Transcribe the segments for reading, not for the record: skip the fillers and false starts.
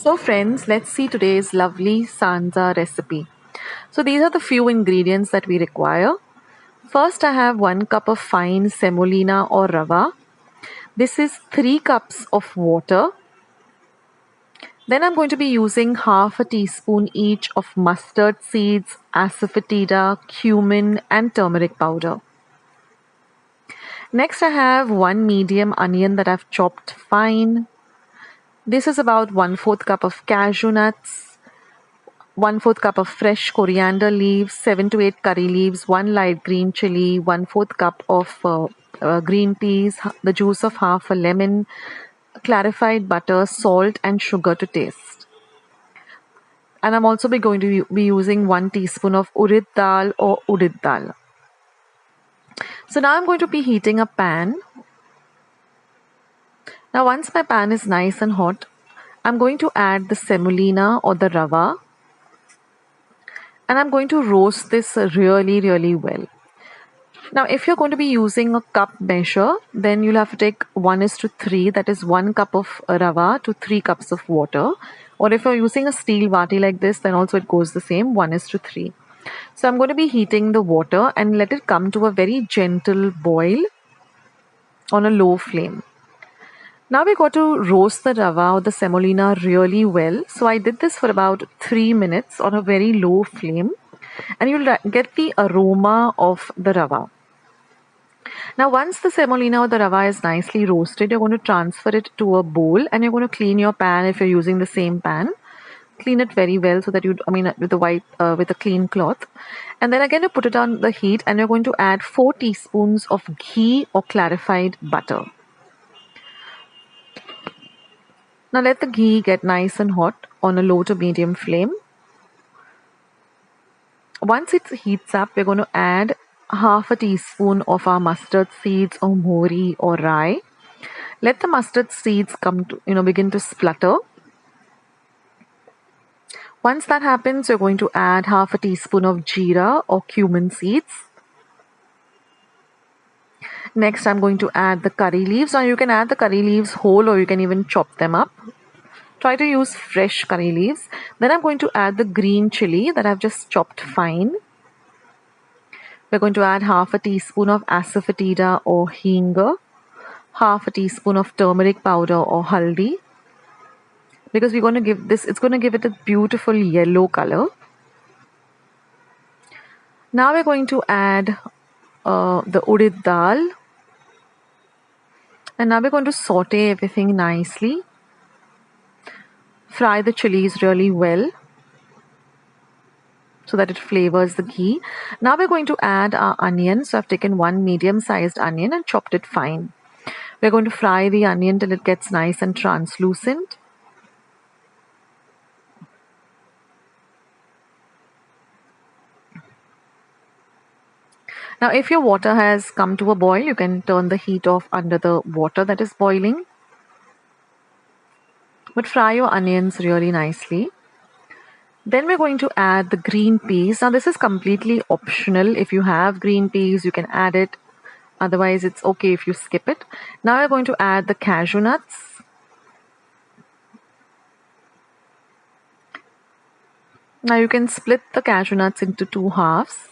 So friends, let's see today's lovely sanja recipe. So these are the few ingredients that we require. First, I have 1 cup of fine semolina or rava. This is 3 cups of water. Then I'm going to be using half a teaspoon each of mustard seeds, asafoetida, cumin and turmeric powder. Next, I have 1 medium onion that I've chopped fine. This is about 1/4 cup of cashew nuts, 1/4 cup of fresh coriander leaves, 7 to 8 curry leaves, 1 light green chili, 1/4 cup of green peas, the juice of half a lemon, clarified butter, salt and sugar to taste. And I'm also going to be using 1 teaspoon of urid dal or udid dal. So now I'm going to be heating a pan. Now once my pan is nice and hot, I'm going to add the semolina or the rava. And I'm going to roast this really well. Now, if you're going to be using a cup measure, then you'll have to take 1:3, that is 1 cup of rava to 3 cups of water. Or if you're using a steel vati like this, then also it goes the same, 1:3. So I'm going to be heating the water and let it come to a very gentle boil on a low flame. Now we got to roast the rava or the semolina really well. So I did this for about 3 minutes on a very low flame, and you'll get the aroma of the rava. Now once the semolina or the rava is nicely roasted, you're going to transfer it to a bowl and you're going to clean your pan if you're using the same pan. Clean it very well so that with a clean cloth. And then again you put it on the heat and you're going to add 4 teaspoons of ghee or clarified butter. Now let the ghee get nice and hot on a low to medium flame. Once it heats up, we're going to add half a teaspoon of our mustard seeds or mori or rye. Let the mustard seeds begin to splutter. Once that happens, you're going to add half a teaspoon of jeera or cumin seeds. Next, I'm going to add the curry leaves. Now you can add the curry leaves whole or you can even chop them up. Try to use fresh curry leaves. Then I'm going to add the green chili that I've just chopped fine. We're going to add half a teaspoon of asafoetida or hinga, half a teaspoon of turmeric powder or haldi, because we're going to give this, it's going to give it a beautiful yellow color. Now we're going to add the udid dal, and now we're going to saute everything nicely. Fry the chilies really well so that it flavors the ghee. Now we're going to add our onion. So I've taken 1 medium-sized onion and chopped it fine. We're going to fry the onion till it gets nice and translucent. Now if your water has come to a boil, you can turn the heat off under the water that is boiling. But fry your onions really nicely. Then we're going to add the green peas. Now this is completely optional. If you have green peas, you can add it. Otherwise, it's okay if you skip it. Now we're going to add the cashew nuts. Now you can split the cashew nuts into 2 halves.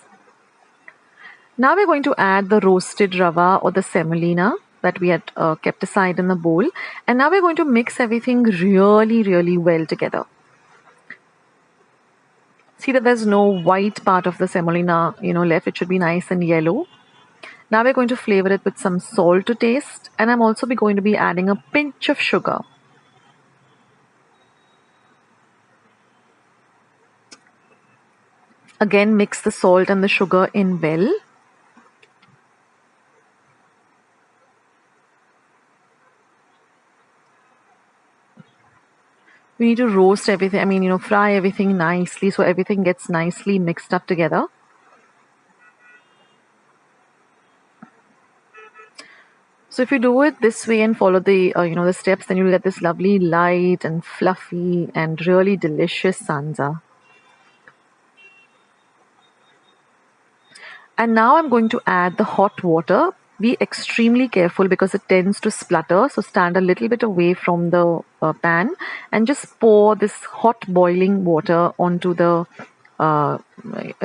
Now we're going to add the roasted rava or the semolina that we had kept aside in the bowl. And now we're going to mix everything really well together. See that there's no white part of the semolina, left. It should be nice and yellow. Now we're going to flavor it with some salt to taste. And I'm also going to be adding a pinch of sugar. Again, mix the salt and the sugar in well. We need to roast everything, fry everything nicely so everything gets nicely mixed up together. So if you do it this way and follow the, the steps, then you'll get this lovely light and fluffy and really delicious sanja. And now I'm going to add the hot water. be extremely careful because it tends to splutter. So stand a little bit away from the pan and just pour this hot boiling water onto the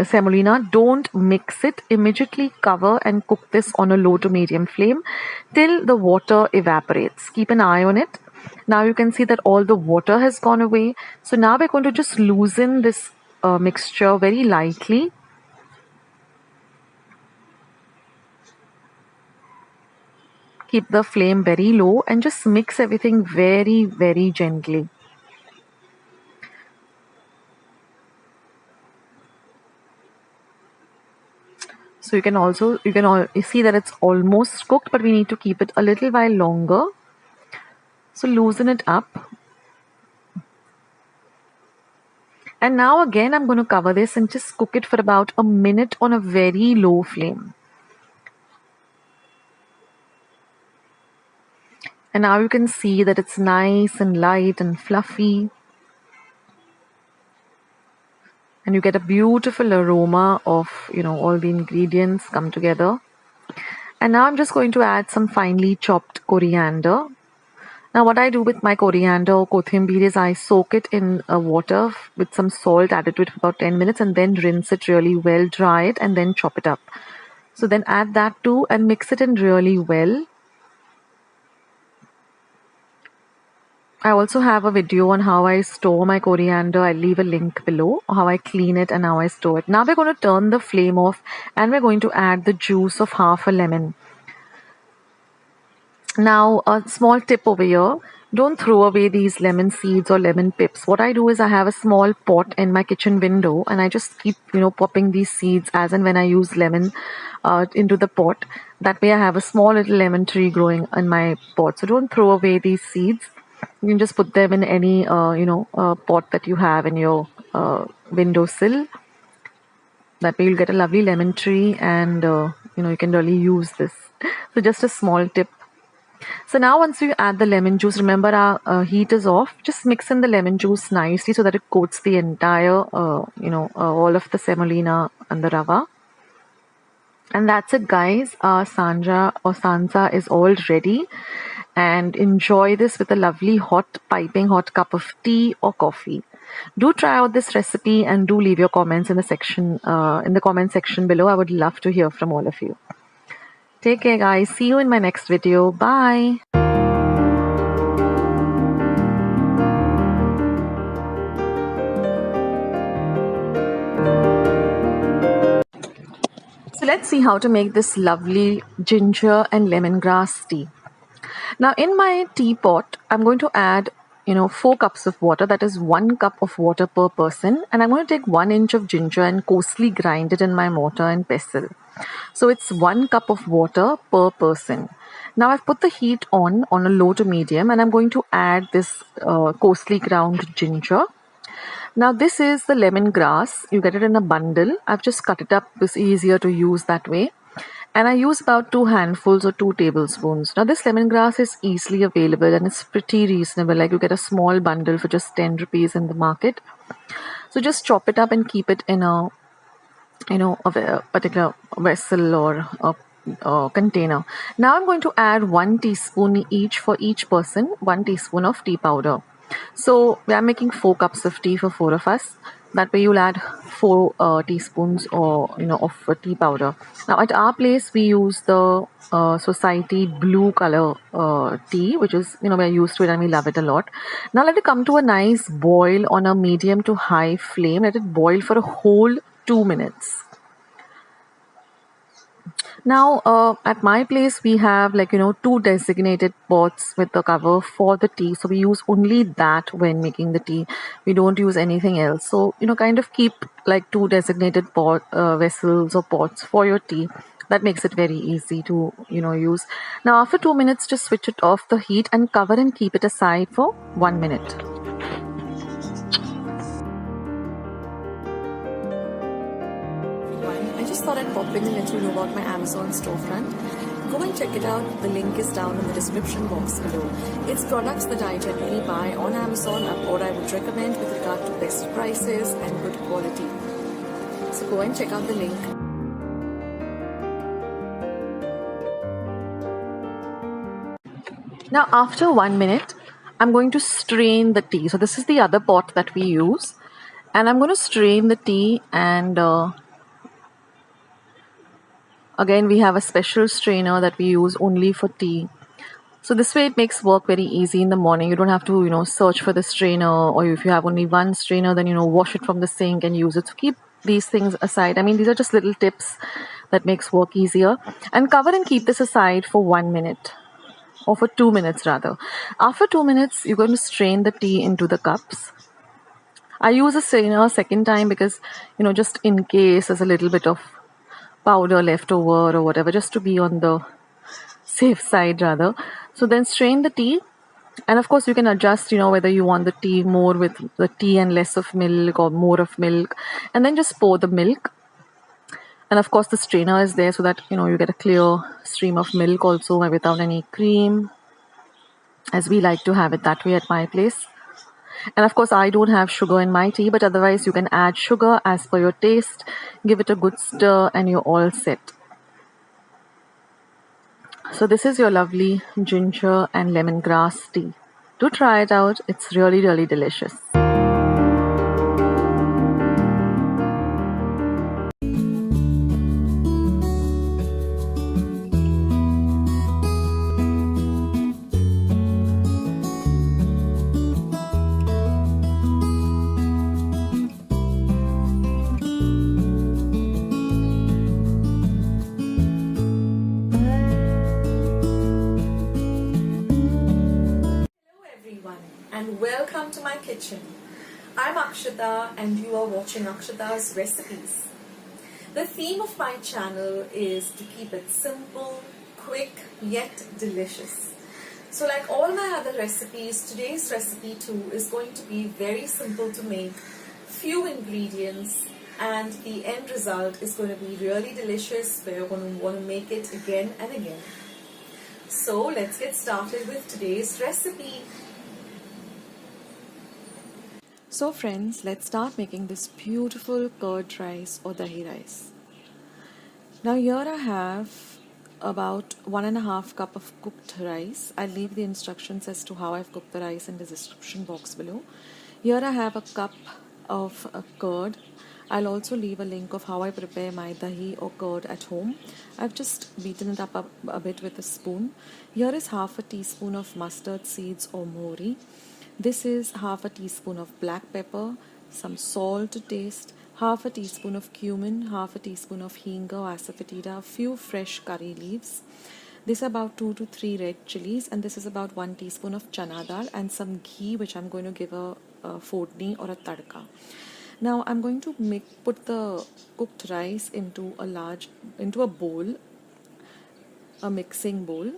semolina. Don't mix it. Immediately cover and cook this on a low to medium flame till the water evaporates. Keep an eye on it. Now you can see that all the water has gone away. So now we're going to just loosen this mixture very lightly. Keep the flame very low and just mix everything very, very gently. So you can see that it's almost cooked, but we need to keep it a little while longer. So loosen it up. And now again, I'm going to cover this and just cook it for about a minute on a very low flame. And now you can see that it's nice and light and fluffy. And you get a beautiful aroma of, all the ingredients come together. And now I'm just going to add some finely chopped coriander. Now what I do with my coriander or kothimber is I soak it in water with some salt, add it to it for about 10 minutes and then rinse it really well, dry it and then chop it up. So then add that too and mix it in really well. I also have a video on how I store my coriander. I'll leave a link below, how I clean it and how I store it. Now we're going to turn the flame off and we're going to add the juice of half a lemon. Now a small tip over here, don't throw away these lemon seeds or lemon pips. What I do is I have a small pot in my kitchen window and I just keep popping these seeds as and when I use lemon into the pot. That way I have a small little lemon tree growing in my pot. So don't throw away these seeds. You can just put them in any pot that you have in your windowsill. That way you'll get a lovely lemon tree and you can really use this. So just a small tip. So now once you add the lemon juice, remember our heat is off. Just mix in the lemon juice nicely so that it coats the entire, all of the semolina and the rava. And that's it, guys. Our sanja or sansa is all ready. And enjoy this with a lovely hot, piping hot cup of tea or coffee. Do try out this recipe and do leave your comments in the comment section below. I would love to hear from all of you. Take care, guys. See you in my next video. Bye. So let's see how to make this lovely ginger and lemongrass tea. Now in my teapot, I'm going to add 4 cups of water. That is 1 cup of water per person. And I'm going to take 1 inch of ginger and coarsely grind it in my mortar and pestle. So it's 1 cup of water per person. Now I've put the heat on a low to medium and I'm going to add this coarsely ground ginger. Now this is the lemongrass. You get it in a bundle. I've just cut it up. It's easier to use that way. And I use about 2 handfuls or 2 tablespoons. Now this lemongrass is easily available and it's pretty reasonable. Like you get a small bundle for just 10 rupees in the market. So just chop it up and keep it in a particular vessel or a container. Now I'm going to add 1 teaspoon each for each person, 1 teaspoon of tea powder. So we are making 4 cups of tea for 4 of us. That way you'll add 4 teaspoons of tea powder. Now at our place we use the society blue color tea, which is we're used to it and we love it a lot. Now let it come to a nice boil on a medium to high flame. Let it boil for a whole 2 minutes. Now at my place we have 2 designated pots with the cover for the tea. So we use only that when making the tea. We don't use anything else. So kind of keep 2 designated vessels or pots for your tea. That makes it very easy to use. Now after 2 minutes, just switch it off the heat and cover and keep it aside for 1 minute. I just thought I'd pop in and let you know about my Amazon storefront. Go and check it out. The link is down in the description box below. It's products that I generally buy on Amazon or I would recommend with regard to best prices and good quality. So go and check out the link. Now, after 1 minute, I'm going to strain the tea. So, this is the other pot that we use. And I'm going to strain the tea, and again, we have a special strainer that we use only for tea. So this way it makes work very easy in the morning. You don't have to, search for the strainer, or if you have only one strainer, then, wash it from the sink and use it. So keep these things aside. I mean, these are just little tips that makes work easier. And cover and keep this aside for 1 minute, or for 2 minutes rather. After 2 minutes, you're going to strain the tea into the cups. I use a strainer second time because, just in case there's a little bit of powder left over or whatever, just to be on the safe side rather. So then strain the tea, and of course you can adjust, whether you want the tea more with the tea and less of milk, or more of milk, and then just pour the milk. And of course the strainer is there so that you get a clear stream of milk also, without any cream, as we like to have it that way at my place. And of course I don't have sugar in my tea, but otherwise you can add sugar as per your taste. Give it a good stir and you're all set. So this is your lovely ginger and lemongrass tea. Do try it out. It's really, really delicious. Everyone, and welcome to my kitchen. I'm Akshita and you are watching Akshita's Recipes. The theme of my channel is to keep it simple, quick, yet delicious. So like all my other recipes, today's recipe too is going to be very simple to make, few ingredients, and the end result is going to be really delicious where you're going to want to make it again and again. So let's get started with today's recipe. So friends, let's start making this beautiful curd rice or dahi rice. Now here I have about 1.5 cup of cooked rice. I'll leave the instructions as to how I've cooked the rice in the description box below. Here I have a cup of curd. I'll also leave a link of how I prepare my dahi or curd at home. I've just beaten it up a bit with a spoon. Here is half a teaspoon of mustard seeds or mori. This is half a teaspoon of black pepper, some salt to taste, half a teaspoon of cumin, half a teaspoon of hinga or asafoetida, a few fresh curry leaves. This is about 2 to 3 red chilies, and this is about 1 teaspoon of chana dal and some ghee, which I'm going to give a fodni or a tadka. Now I'm going to put the cooked rice into a bowl, a mixing bowl.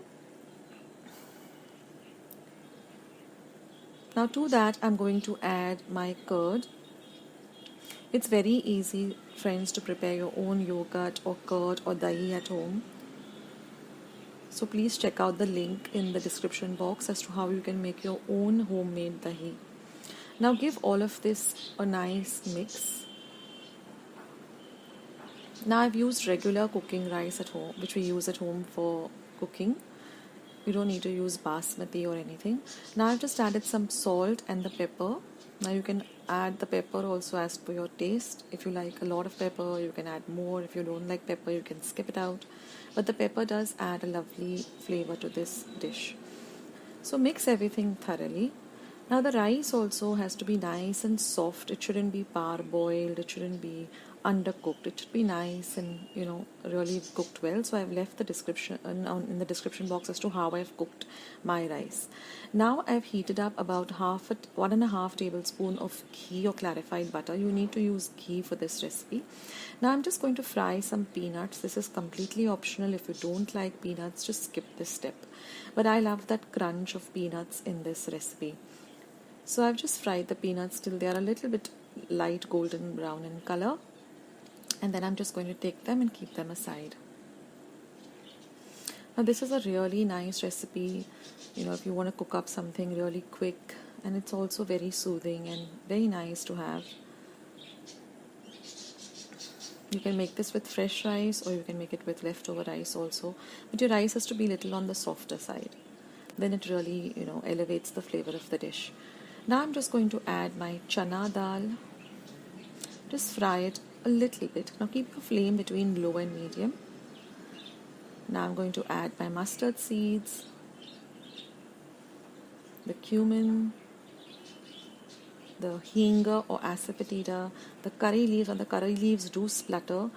Now to that I'm going to add my curd. It's very easy, friends, to prepare your own yogurt or curd or dahi at home. So please check out the link in the description box as to how you can make your own homemade dahi. Now give all of this a nice mix. Now I've used regular cooking rice at home, which we use at home for cooking. You don't need to use basmati or anything. Now I've just added some salt and the pepper. Now you can add the pepper also as per your taste. If you like a lot of pepper, you can add more. If you don't like pepper, you can skip it out. But the pepper does add a lovely flavor to this dish. So mix everything thoroughly. Now the rice also has to be nice and soft. It shouldn't be parboiled. It shouldn't be undercooked. It should be nice and really cooked well. So I've left the description in the description box as to how I've cooked my rice. Now I've heated up about 1.5 tablespoon of ghee or clarified butter. You need to use ghee for this recipe. Now I'm just going to fry some peanuts. This is completely optional. If you don't like peanuts, just skip this step. But I love that crunch of peanuts in this recipe. So I've just fried the peanuts till they are a little bit light golden brown in color. And then I'm just going to take them and keep them aside. Now this is a really nice recipe, if you want to cook up something really quick, and it's also very soothing and very nice to have. You can make this with fresh rice or you can make it with leftover rice also, but your rice has to be little on the softer side. then it really, elevates the flavor of the dish. Now I'm just going to add my chana dal. Just fry it a little bit. Now keep your flame between low and medium. Now I'm going to add my mustard seeds, the cumin, the hinga or asafoetida, the curry leaves, and the curry leaves do splutter,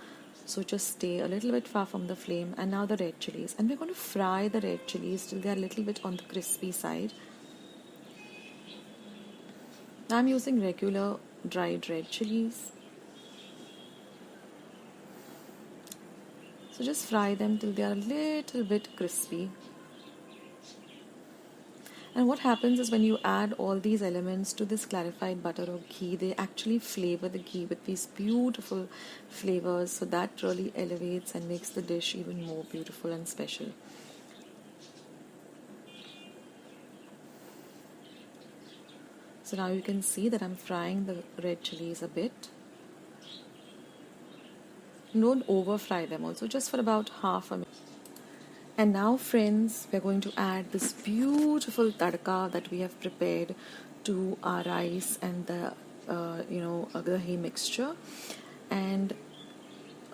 so just stay a little bit far from the flame. And now the red chilies, and we're going to fry the red chilies till they're a little bit on the crispy side. I'm using regular dried red chilies, so just fry them till they are a little bit crispy. And what happens is when you add all these elements to this clarified butter or ghee, they actually flavor the ghee with these beautiful flavors. So that really elevates and makes the dish even more beautiful and special. So now you can see that I'm frying the red chilies a bit. Don't over fry them also, just for about half a minute. And now friends, we're going to add this beautiful tadka that we have prepared to our rice and the dahi mixture. And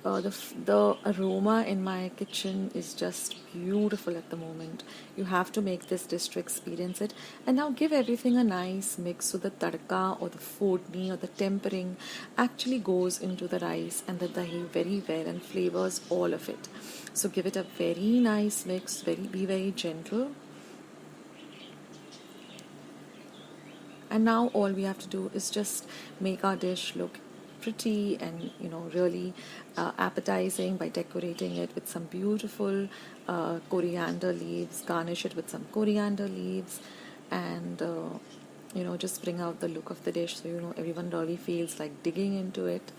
the aroma in my kitchen is just beautiful at the moment. You have to make this dish to experience it. And now give everything a nice mix so the tadka or the fodni or the tempering actually goes into the rice and the dahi very well and flavors all of it. So give it a very nice mix, be very gentle. And now all we have to do is just make our dish look pretty and really appetizing by decorating it with some beautiful coriander leaves. Garnish it with some coriander leaves, and just bring out the look of the dish so everyone really feels like digging into it.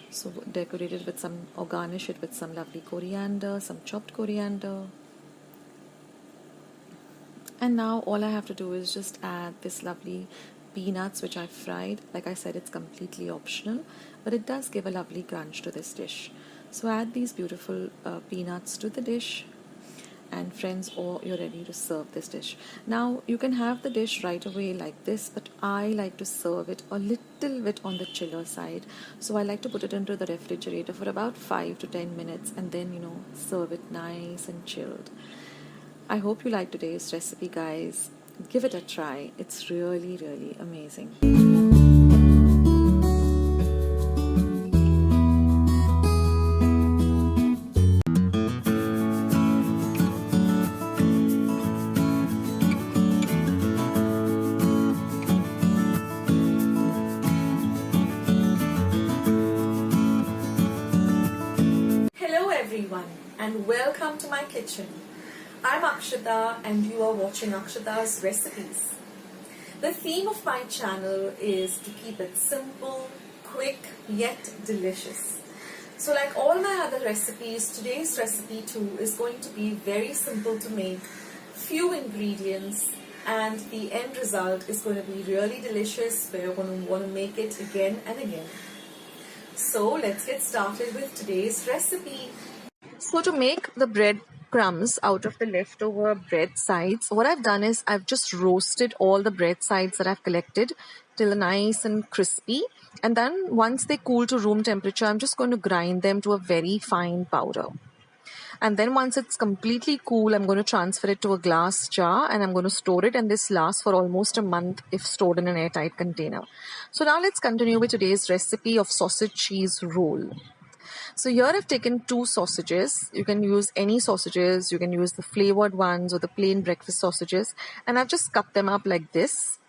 So decorate it with some, or garnish it with some lovely coriander, some chopped coriander. And now all I have to do is just add this lovely peanuts which I fried. Like I said, it's completely optional, but it does give a lovely crunch to this dish. So add these beautiful peanuts to the dish, and friends, you're ready to serve this dish. Now you can have the dish right away like this, but I like to serve it a little bit on the chiller side. So I like to put it into the refrigerator for about 5 to 10 minutes and then serve it nice and chilled. I hope you like today's recipe, guys. Give it a try. It's really, really amazing. Hello everyone, and welcome to my kitchen. I'm Akshita and you are watching Akshita's Recipes. The theme of my channel is to keep it simple, quick, yet delicious. So like all my other recipes, today's recipe too is going to be very simple to make, few ingredients, and the end result is going to be really delicious where you're going to want to make it again and again. So let's get started with today's recipe. So to make the bread crumbs out of the leftover bread sides, what I've done is I've just roasted all the bread sides that I've collected till nice and crispy, and then once they cool to room temperature, I'm just going to grind them to a very fine powder. And then once it's completely cool, I'm going to transfer it to a glass jar and I'm going to store it, and this lasts for almost a month if stored in an airtight container. So now let's continue with today's recipe of sausage cheese roll. So here I've taken 2 sausages. You can use any sausages. You can use the flavored ones or the plain breakfast sausages. And I've just cut them up like this.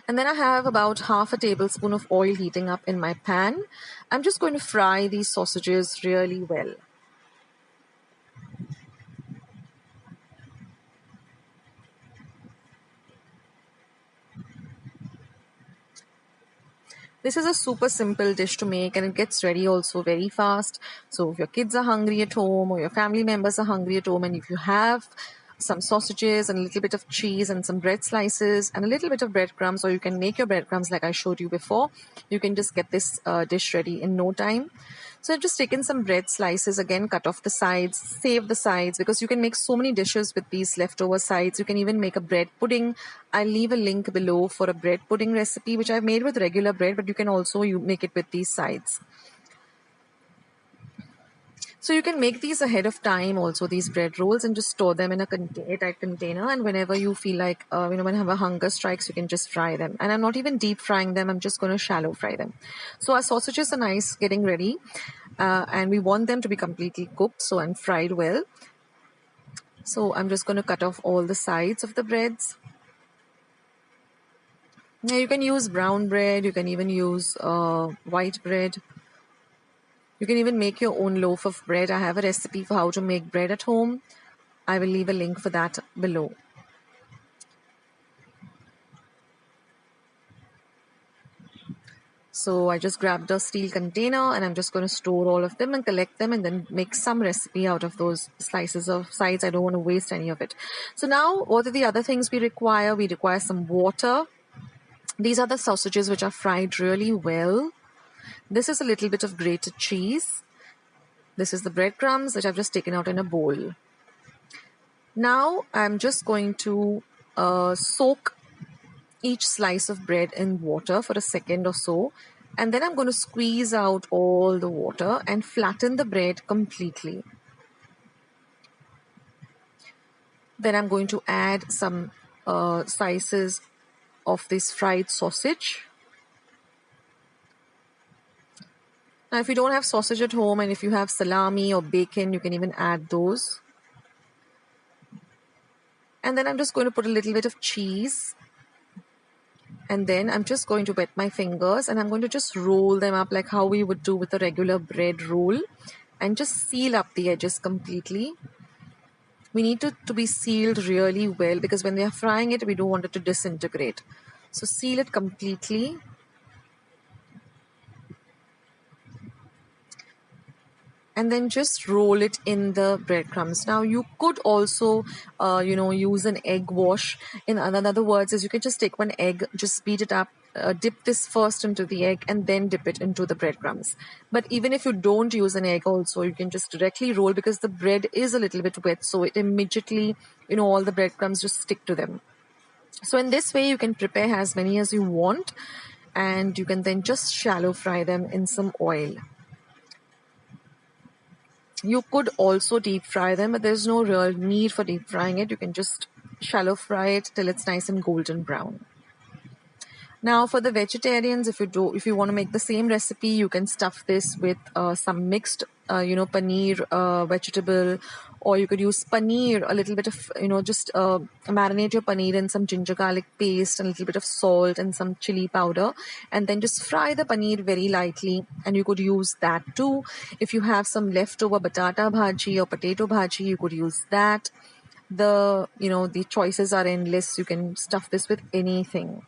And then I have about half a tablespoon of oil heating up in my pan. I'm just going to fry these sausages really well. This is a super simple dish to make and it gets ready also very fast. So if your kids are hungry at home or your family members are hungry at home, and if you have some sausages and a little bit of cheese and some bread slices and a little bit of breadcrumbs, or you can make your breadcrumbs like I showed you before. You can just get this dish ready in no time. So I've just taken some bread slices, again cut off the sides, save the sides, because you can make so many dishes with these leftover sides. You can even make a bread pudding. I'll leave a link below for a bread pudding recipe which I've made with regular bread, but you can also make it with these sides. So you can make these ahead of time also, these bread rolls, and just store them in a airtight container. And whenever you feel like, when a hunger strikes, you can just fry them. And I'm not even deep frying them. I'm just going to shallow fry them. So our sausages are nice getting ready. And we want them to be completely cooked and fried well. So I'm just going to cut off all the sides of the breads. Now you can use brown bread. You can even use white bread. You can even make your own loaf of bread. I have a recipe for how to make bread at home. I will leave a link for that below. So I just grabbed a steel container and I'm just going to store all of them and collect them and then make some recipe out of those slices of sides. I don't want to waste any of it. So now what are the other things we require? We require some water. These are the sausages which are fried really well. This is a little bit of grated cheese. This is the breadcrumbs which I've just taken out in a bowl. Now I'm just going to soak each slice of bread in water for a second or so, and then I'm going to squeeze out all the water and flatten the bread completely. Then I'm going to add some slices of this fried sausage. Now if you don't have sausage at home and if you have salami or bacon, you can even add those. And then I'm just going to put a little bit of cheese. And then I'm just going to wet my fingers and I'm going to just roll them up like how we would do with a regular bread roll and just seal up the edges completely. We need it to be sealed really well because when we are frying it, we don't want it to disintegrate. So seal it completely. And then just roll it in the breadcrumbs. Now you could also, use an egg wash. In other words, is you can just take one egg, just beat it up, dip this first into the egg, and then dip it into the breadcrumbs. But even if you don't use an egg, also you can just directly roll because the bread is a little bit wet, so it immediately, all the breadcrumbs just stick to them. So in this way, you can prepare as many as you want, and you can then just shallow fry them in some oil. You could also deep fry them, but there's no real need for deep frying it. You can just shallow fry it till it's nice and golden brown. Now for the vegetarians, if you want to make the same recipe, you can stuff this with some mixed, paneer vegetable, or you could use paneer, a little bit of, just marinate your paneer in some ginger garlic paste and a little bit of salt and some chili powder, and then just fry the paneer very lightly, and you could use that too. If you have some leftover batata bhaji or potato bhaji, you could use that. The choices are endless. You can stuff this with anything.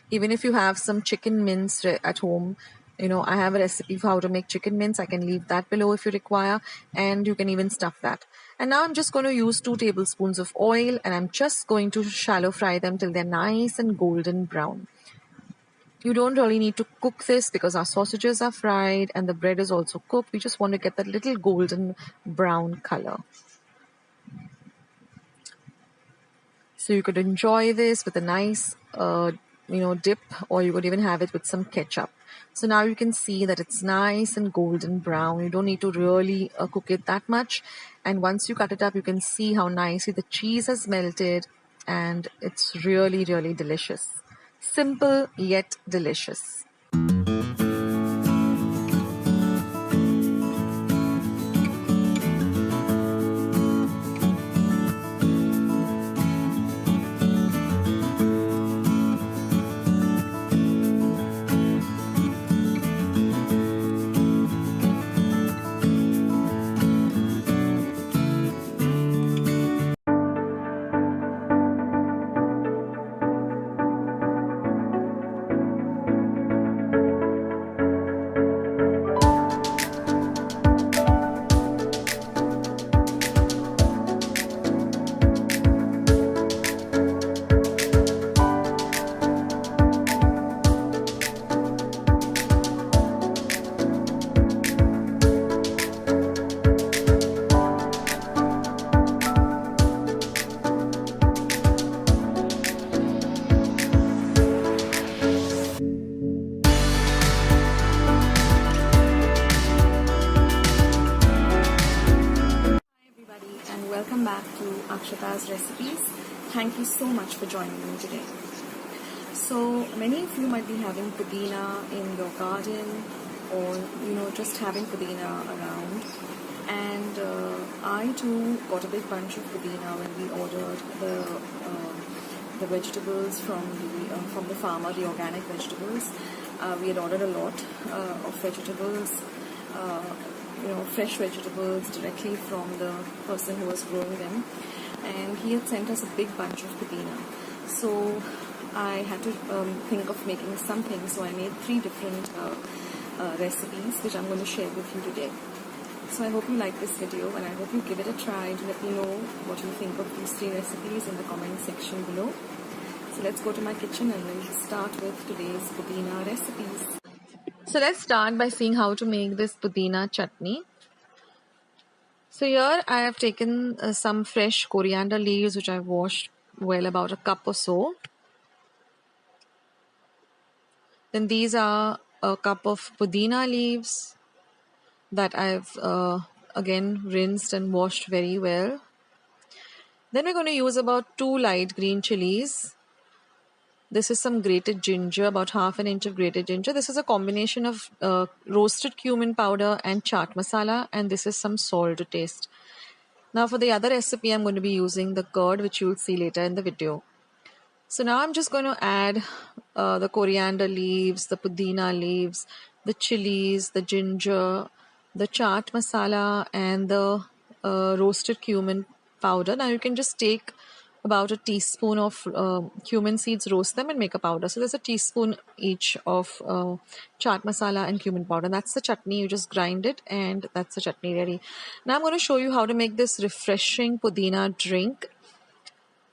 Even if you have some chicken mince at home, I have a recipe for how to make chicken mince. I can leave that below if you require, and you can even stuff that. And now I'm just going to use 2 tablespoons of oil, and I'm just going to shallow fry them till they're nice and golden brown. You don't really need to cook this because our sausages are fried and the bread is also cooked. We just want to get that little golden brown color. So you could enjoy this with a nice, dip, or you could even have it with some ketchup. So now you can see that it's nice and golden brown. You don't need to really cook it that much. And once you cut it up, you can see how nicely the cheese has melted, and it's really, really delicious. Simple yet delicious. Akshata's recipes. Thank you so much for joining me today. So many of you might be having pudina in your garden, or just having pudina around. And I too got a big bunch of pudina when we ordered the vegetables from the farmer, the organic vegetables. We had ordered a lot of vegetables, fresh vegetables directly from the person who was growing them, and he had sent us a big bunch of pudina. So I had to think of making something, so I made 3 different recipes which I'm going to share with you today. So I hope you like this video, and I hope you give it a try. To let me know what you think of these 3 recipes in the comment section below. So let's go to my kitchen and we'll start with today's pudina recipes. So let's start by seeing how to make this pudina chutney. So here I have taken some fresh coriander leaves which I've washed well, about a cup or so. Then these are a cup of pudina leaves that I've again rinsed and washed very well. Then we're going to use about 2 light green chilies. This is some grated ginger, about half an inch of grated ginger. This is a combination of roasted cumin powder and chaat masala, and this is some salt to taste. Now for the other recipe, I'm going to be using the curd, which you'll see later in the video. So now I'm just going to add the coriander leaves, the pudina leaves, the chilies, the ginger, the chaat masala, and the roasted cumin powder. Now you can just take about a teaspoon of cumin seeds, roast them and make a powder. So there's a teaspoon each of chaat masala and cumin powder. That's the chutney. You just grind it and that's the chutney ready. Now I'm going to show you how to make this refreshing pudina drink.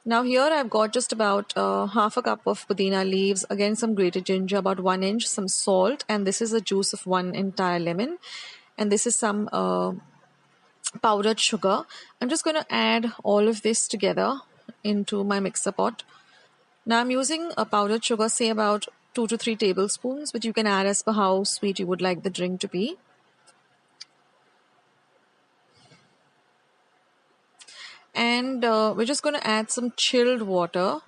Now here I've got just about half a cup of pudina leaves, again some grated ginger, about 1 inch, some salt, and this is the juice of 1 entire lemon, and this is some powdered sugar. I'm just going to add all of this together into my mixer pot. Now I'm using a powdered sugar, say about 2 to 3 tablespoons, but you can add as per how sweet you would like the drink to be. And we're just going to add some chilled water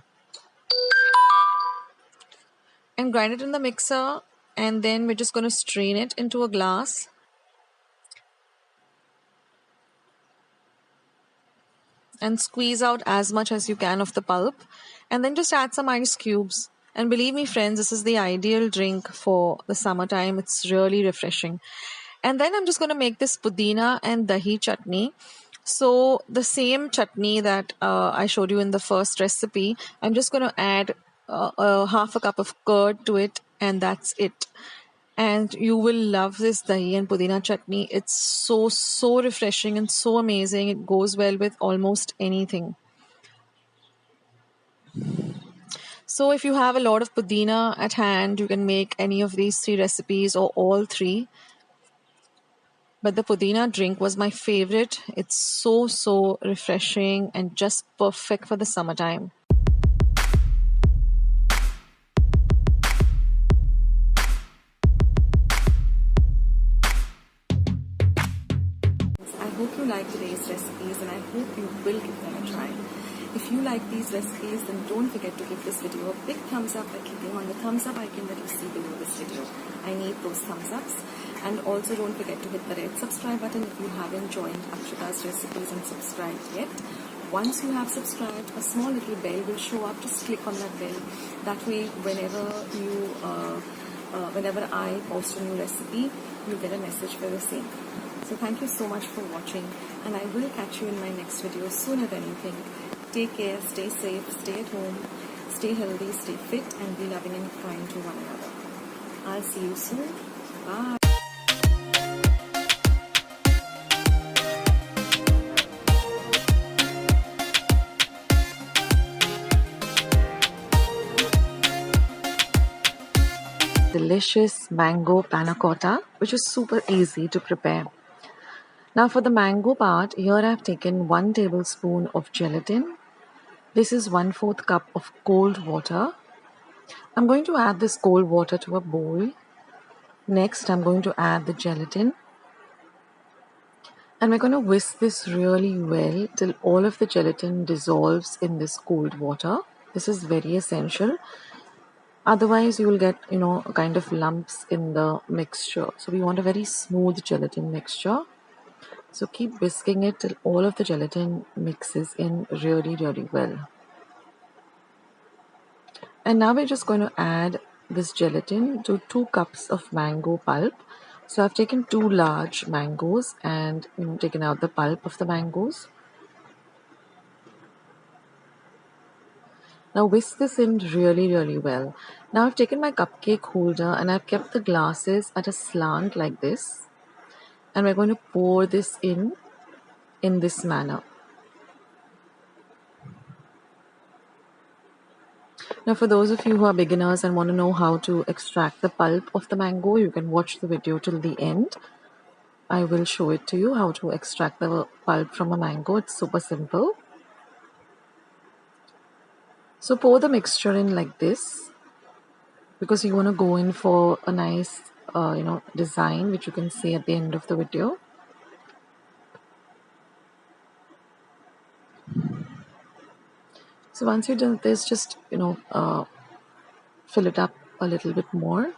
and grind it in the mixer, and then we're just going to strain it into a glass. And squeeze out as much as you can of the pulp, and then just add some ice cubes. And believe me friends, this is the ideal drink for the summertime. It's really refreshing. And then I'm just going to make this pudina and dahi chutney. So the same chutney that I showed you in the first recipe, I'm just going to add half a cup of curd to it, and that's it. And you will love this dahi and pudina chutney. It's so refreshing and so amazing. It goes well with almost anything. So if you have a lot of pudina at hand, you can make any of these 3 recipes or all 3. But the pudina drink was my favorite. It's so refreshing and just perfect for the summertime. I hope you like today's recipes, and I hope you will give them a try. If you like these recipes, then don't forget to give this video a big thumbs up by clicking on the thumbs up icon that you see below this video. I need those thumbs ups. And also don't forget to hit the red subscribe button if you haven't joined Akshata's recipes and subscribed yet. Once you have subscribed, a small little bell will show up. Just click on that bell. That way, whenever I post a new recipe, you get a message for the same. So thank you so much for watching, and I will catch you in my next video sooner than you think. Take care, stay safe, stay at home, stay healthy, stay fit, and be loving and kind to one another. I'll see you soon. Bye. Delicious mango panacotta, which is super easy to prepare. Now for the mango part, here I have taken 1 tablespoon of gelatin. This is 1/4 cup of cold water. I'm going to add this cold water to a bowl. Next, I'm going to add the gelatin. And we're going to whisk this really well till all of the gelatin dissolves in this cold water. This is very essential. Otherwise, you will get, kind of lumps in the mixture. So we want a very smooth gelatin mixture. So keep whisking it till all of the gelatin mixes in really, really well. And now we're just going to add this gelatin to 2 cups of mango pulp. So I've taken 2 large mangoes and taken out the pulp of the mangoes. Now whisk this in really, really well. Now I've taken my cupcake holder and I've kept the glasses at a slant like this. And we're going to pour this in this manner. Now for those of you who are beginners and want to know how to extract the pulp of the mango, you can watch the video till the end. I will show it to you how to extract the pulp from a mango. It's super simple. So pour the mixture in like this because you want to go in for a nice design which you can see at the end of the video. So once you've done this, just fill it up a little bit more.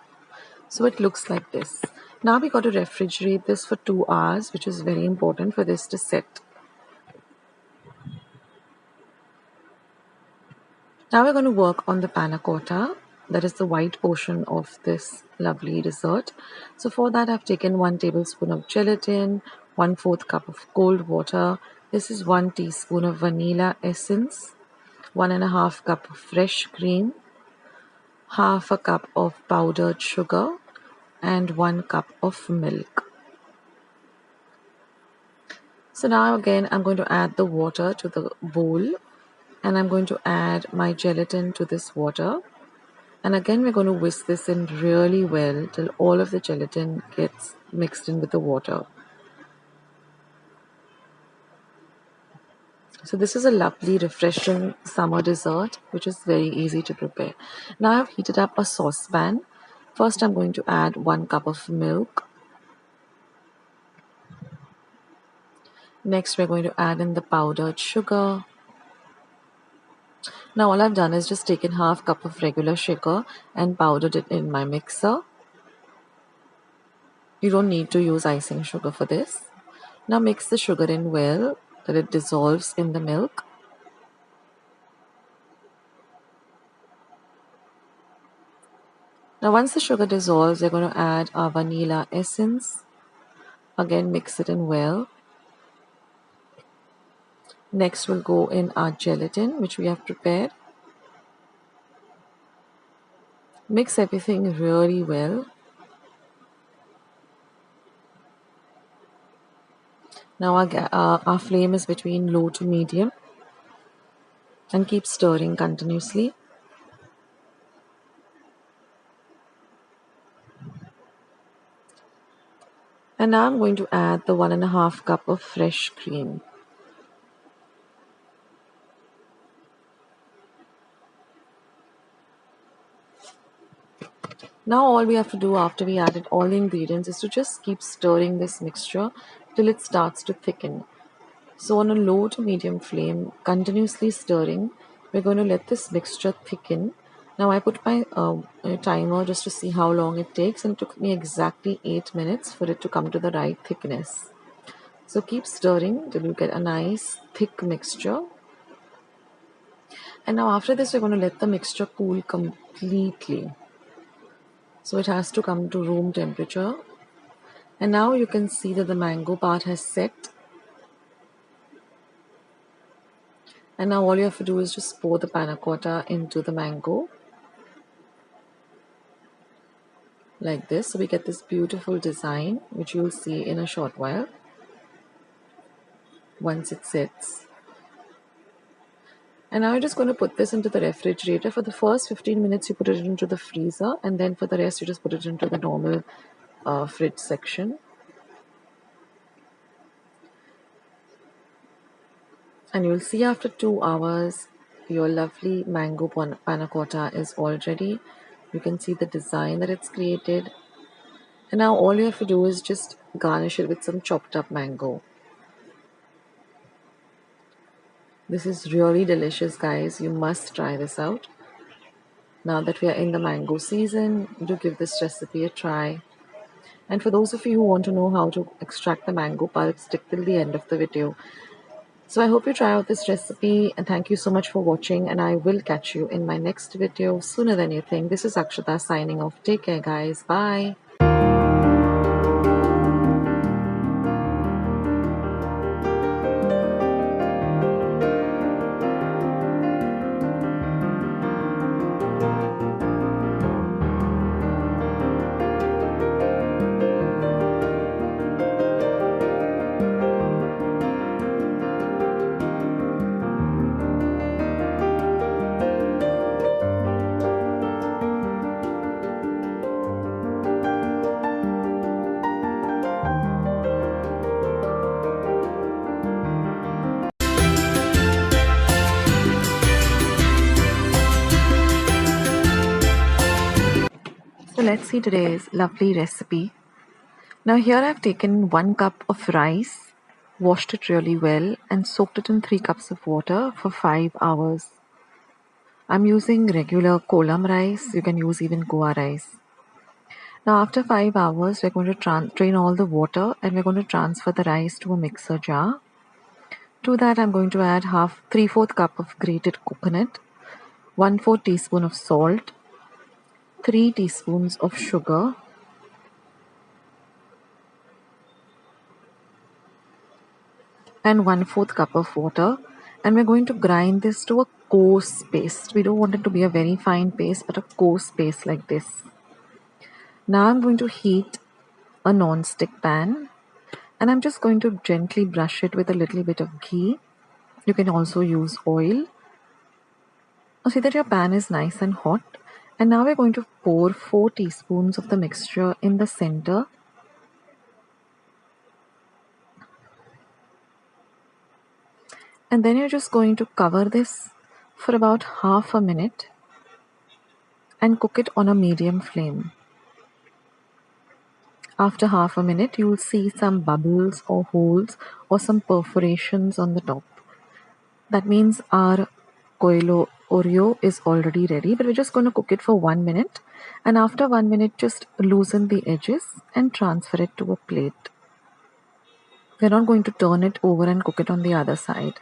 So it looks like this. Now we got to refrigerate this for 2 hours, which is very important for this to set. Now we're going to work on the panacotta, that is the white portion of this lovely dessert. So for that I've taken 1 tablespoon of gelatin, 1/4 cup of cold water. This is 1 teaspoon of vanilla essence, 1.5 cup of fresh cream, half a cup of powdered sugar, and 1 cup of milk. So now again I'm going to add the water to the bowl and I'm going to add my gelatin to this water. And again we're going to whisk this in really well till all of the gelatin gets mixed in with the water. So this is a lovely refreshing summer dessert which is very easy to prepare. Now I've heated up a saucepan. First I'm going to add 1 cup of milk. Next we're going to add in the powdered sugar. Now all I've done is just taken half cup of regular sugar and powdered it in my mixer. You don't need to use icing sugar for this. Now mix the sugar in well till it dissolves in the milk. Now once the sugar dissolves, we're going to add our vanilla essence. Again mix it in well. Next we'll go in our gelatin which we have prepared. Mix everything really well. Now our flame is between low to medium and keep stirring continuously. And now I'm going to add the 1.5 cup of fresh cream. Now all we have to do after we added all the ingredients is to just keep stirring this mixture till it starts to thicken. So on a low to medium flame, continuously stirring, we're going to let this mixture thicken. Now I put my timer just to see how long it takes, and it took me exactly 8 minutes for it to come to the right thickness. So keep stirring till you get a nice thick mixture. And now after this we're going to let the mixture cool completely. So it has to come to room temperature. And now you can see that the mango part has set. And now all you have to do is just pour the panna cotta into the mango. Like this. So we get this beautiful design which you'll see in a short while once it sets. And now you're just going to put this into the refrigerator. For the first 15 minutes you put it into the freezer, and then for the rest you just put it into the normal fridge section. And you'll see after 2 hours your lovely mango panna cotta is all ready. You can see the design that it's created. And now all you have to do is just garnish it with some chopped up mango. This is really delicious, guys. You must try this out. Now that we are in the mango season, do give this recipe a try. And for those of you who want to know how to extract the mango pulp, stick till the end of the video. So I hope you try out this recipe, and thank you so much for watching, and I will catch you in my next video sooner than you think. This is Akshata signing off. Take care, guys. Bye. So let's see today's lovely recipe. Now here I've taken 1 cup of rice, washed it really well and soaked it in 3 cups of water for 5 hours. I'm using regular kolam rice. You can use even Goa rice. Now after 5 hours, we're going to drain all the water and we're going to transfer the rice to a mixer jar. To that I'm going to add 3/4 cup of grated coconut, 1/4 teaspoon of salt, 3 teaspoons of sugar, and 1/4 cup of water, and we're going to grind this to a coarse paste. We don't want it to be a very fine paste, but a coarse paste like this. Now I'm going to heat a non-stick pan, and I'm just going to gently brush it with a little bit of ghee. You can also use oil. Now see that your pan is nice and hot, and now we're going to pour 4 teaspoons of the mixture in the center. And then you're just going to cover this for about half a minute and cook it on a medium flame. After half a minute, you will see some bubbles or holes or some perforations on the top. That means our coelho Oreo is already ready, but we're just going to cook it for 1 minute. And after 1 minute, just loosen the edges and transfer it to a plate. We're not going to turn it over and cook it on the other side.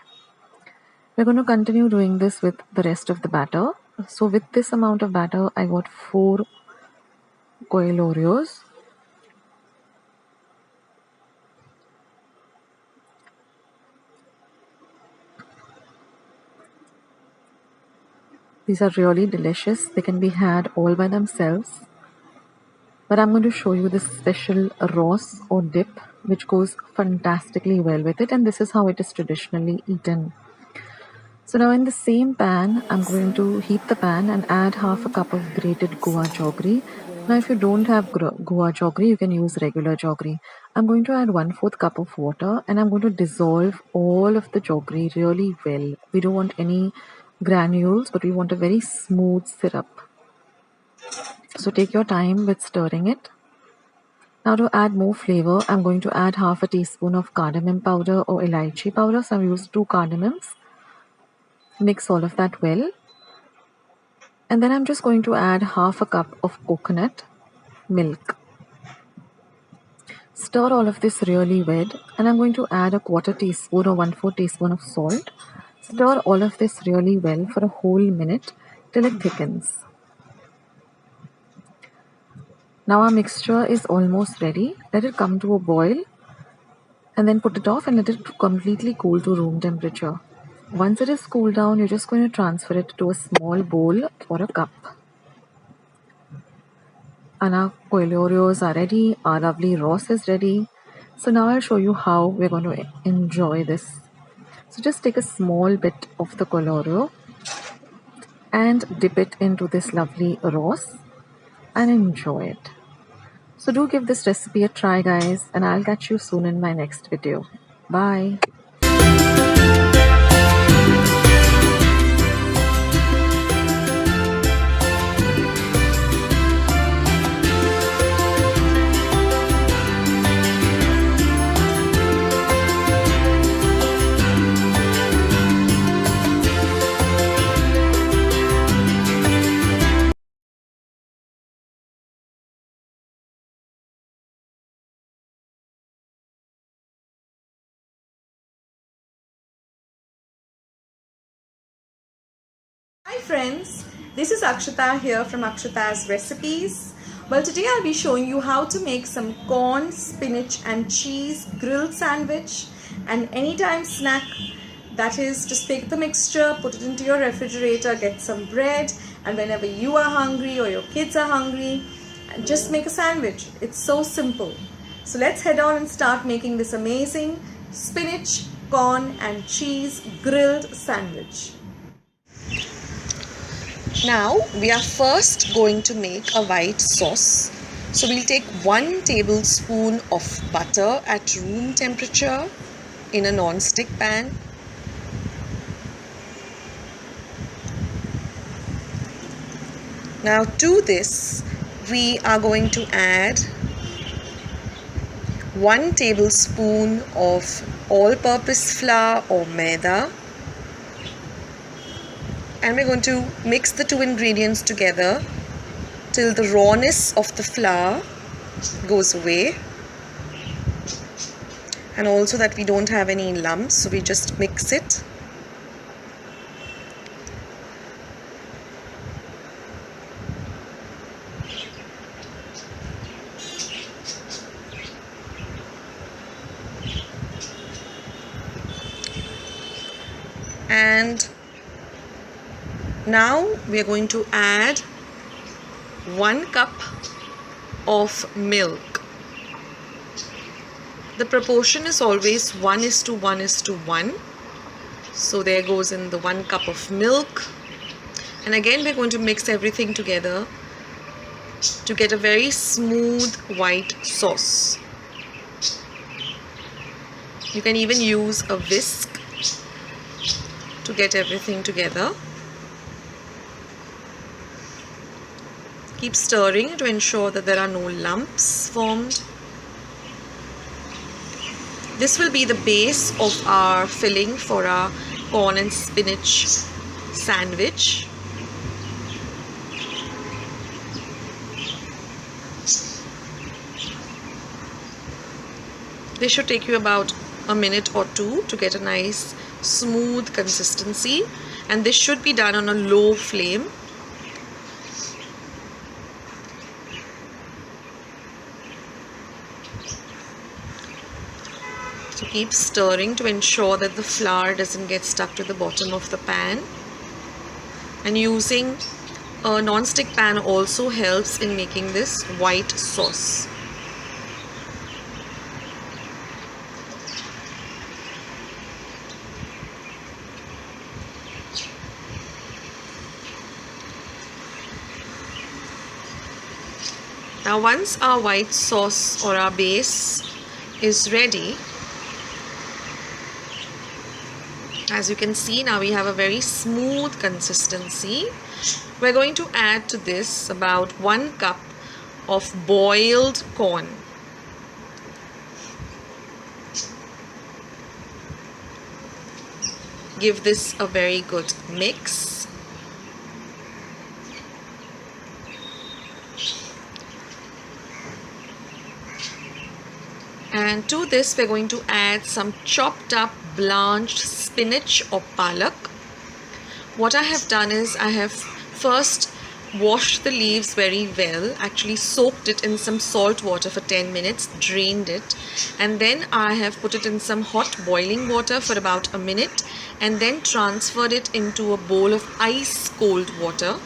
We're going to continue doing this with the rest of the batter. So with this amount of batter, I got 4 coelho Oreos. These are really delicious. They can be had all by themselves. But I'm going to show you this special sauce or dip which goes fantastically well with it, and this is how it is traditionally eaten. So now in the same pan, I'm going to heat the pan and add half a cup of grated Goa jaggery. Now if you don't have Goa jaggery, you can use regular jaggery. I'm going to add 1/4 cup of water and I'm going to dissolve all of the jaggery really well. We don't want any granules, but we want a very smooth syrup. So take your time with stirring it. Now to add more flavor, I'm going to add half a teaspoon of cardamom powder or elaichi powder. So I've used 2 cardamoms. Mix all of that well. And then I'm just going to add half a cup of coconut milk. Stir all of this really well, and I'm going to add a 1/4 teaspoon or 1/4 teaspoon of salt. Stir all of this really well for a whole minute till it thickens. Now our mixture is almost ready. Let it come to a boil and then put it off and let it completely cool to room temperature. Once it is cooled down, you're just going to transfer it to a small bowl or a cup. And our coelho Oreos are ready. Our lovely sauce is ready. So now I'll show you how we're going to enjoy this. So just take a small bit of the coelho Oreo and dip it into this lovely sauce and enjoy it. So do give this recipe a try, guys, and I'll catch you soon in my next video. Bye. Hi friends, this is Akshata here from Akshata's Recipes. Well, today I'll be showing you how to make some corn, spinach and cheese grilled sandwich, an anytime snack. That is, just take the mixture, put it into your refrigerator, get some bread, and whenever you are hungry or your kids are hungry, just make a sandwich. It's so simple. So let's head on and start making this amazing spinach, corn and cheese grilled sandwich. Now we are first going to make a white sauce. So we'll take 1 tablespoon of butter at room temperature in a non-stick pan. Now to this we are going to add 1 tablespoon of all-purpose flour or maida. And we're going to mix the two ingredients together till the rawness of the flour goes away, and also that we don't have any lumps, so we just mix it. And now we are going to add 1 cup of milk. The proportion is always 1:1:1. So there goes in the 1 cup of milk. And again we're going to mix everything together to get a very smooth white sauce. You can even use a whisk to get everything together. Keep stirring to ensure that there are no lumps formed. This will be the base of our filling for our corn and spinach sandwich. This should take you about a minute or two to get a nice smooth consistency, and this should be done on a low flame. So keep stirring to ensure that the flour doesn't get stuck to the bottom of the pan. And using a non-stick pan also helps in making this white sauce. Now once our white sauce or our base is ready, as you can see, now we have a very smooth consistency. We're going to add to this about 1 cup of boiled corn. Give this a very good mix. And to this we're going to add some chopped up blanched spinach or palak. What I have done is I have first washed the leaves very well, actually soaked it in some salt water for 10 minutes, drained it, and then I have put it in some hot boiling water for about a minute, and then transferred it into a bowl of ice cold water.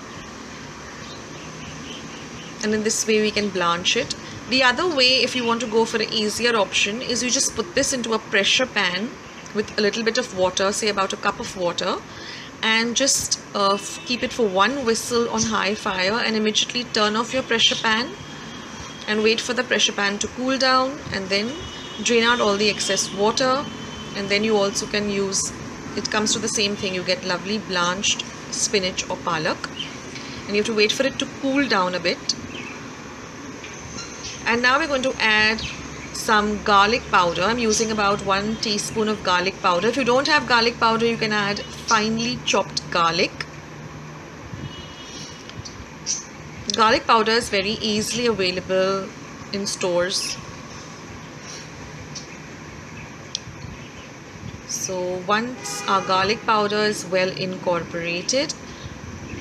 And in this way we can blanch it. The other way, if you want to go for an easier option, is you just put this into a pressure pan with a little bit of water, say about a cup of water, and just keep it for 1 whistle on high fire, and immediately turn off your pressure pan and wait for the pressure pan to cool down, and then drain out all the excess water. And then you also can use, it comes to the same thing, you get lovely blanched spinach or palak, and you have to wait for it to cool down a bit. And now we're going to add some garlic powder. I'm using about 1 teaspoon of garlic powder. If you don't have garlic powder, you can add finely chopped garlic. Garlic powder is very easily available in stores. So once our garlic powder is well incorporated,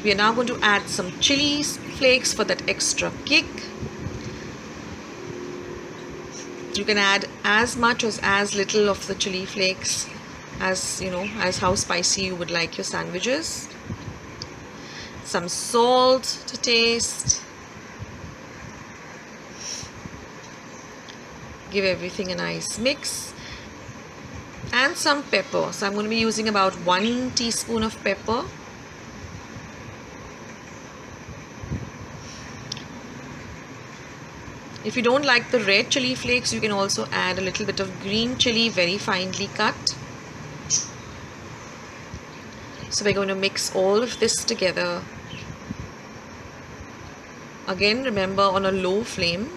We are now going to add some chili flakes for that extra kick. You can add as much or as little of the chili flakes as as how spicy you would like your sandwiches. Some salt to taste. Give everything a nice mix. And some pepper. So I'm going to be using about 1 teaspoon of pepper. If you don't like the red chili flakes, you can also add a little bit of green chili, very finely cut. So we're going to mix all of this together. Again, remember, on a low flame.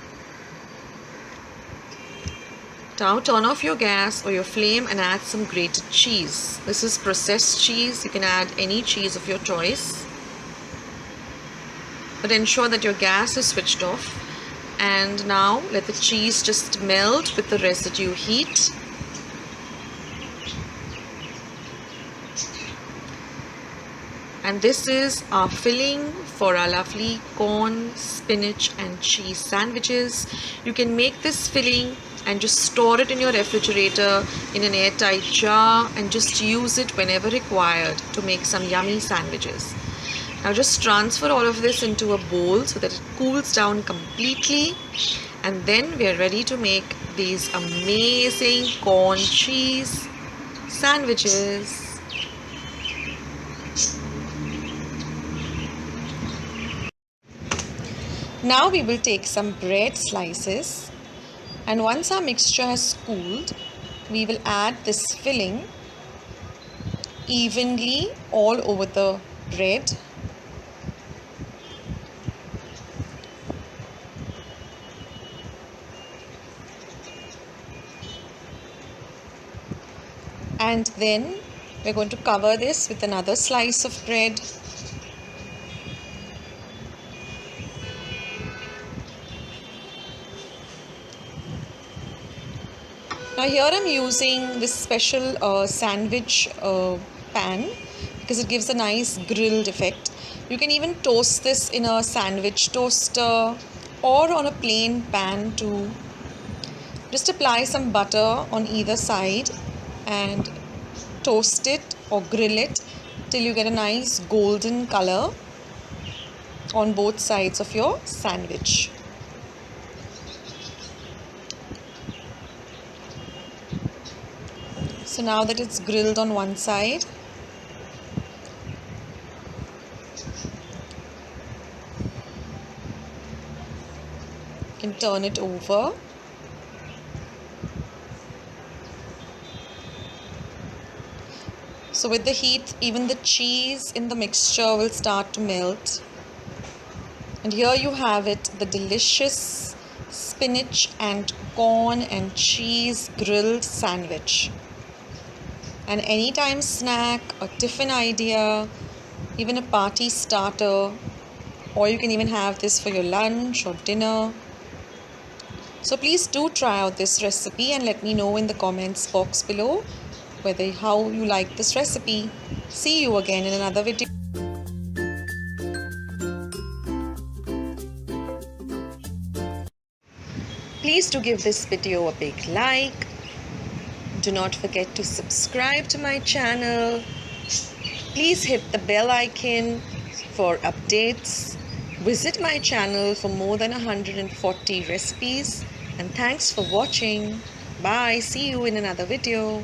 Now turn off your gas or your flame and add some grated cheese. This is processed cheese. You can add any cheese of your choice. But ensure that your gas is switched off. And now let the cheese just melt with the residue heat. And this is our filling for our lovely corn, spinach and cheese sandwiches. You can make this filling and just store it in your refrigerator in an airtight jar and just use it whenever required to make some yummy sandwiches. Now just transfer all of this into a bowl so that it cools down completely, and then we are ready to make these amazing corn cheese sandwiches. Now we will take some bread slices, and once our mixture has cooled, we will add this filling evenly all over the bread. And then we're going to cover this with another slice of bread. Now here I'm using this special sandwich pan because it gives a nice grilled effect. You can even toast this in a sandwich toaster or on a plain pan too. Just apply some butter on either side and toast it or grill it till you get a nice golden color on both sides of your sandwich. So now that it's grilled on one side, you can turn it over. So with the heat, even the cheese in the mixture will start to melt. And here you have it, the delicious spinach and corn and cheese grilled sandwich. An anytime snack, a tiffin idea, even a party starter, or you can even have this for your lunch or dinner. So please do try out this recipe and let me know in the comments box below how you like this recipe. See you again in another video. Please do give this video a big like. Do not forget to subscribe to my channel. Please hit the bell icon for updates. Visit my channel for more than 140 recipes. And thanks for watching. Bye. See you in another video.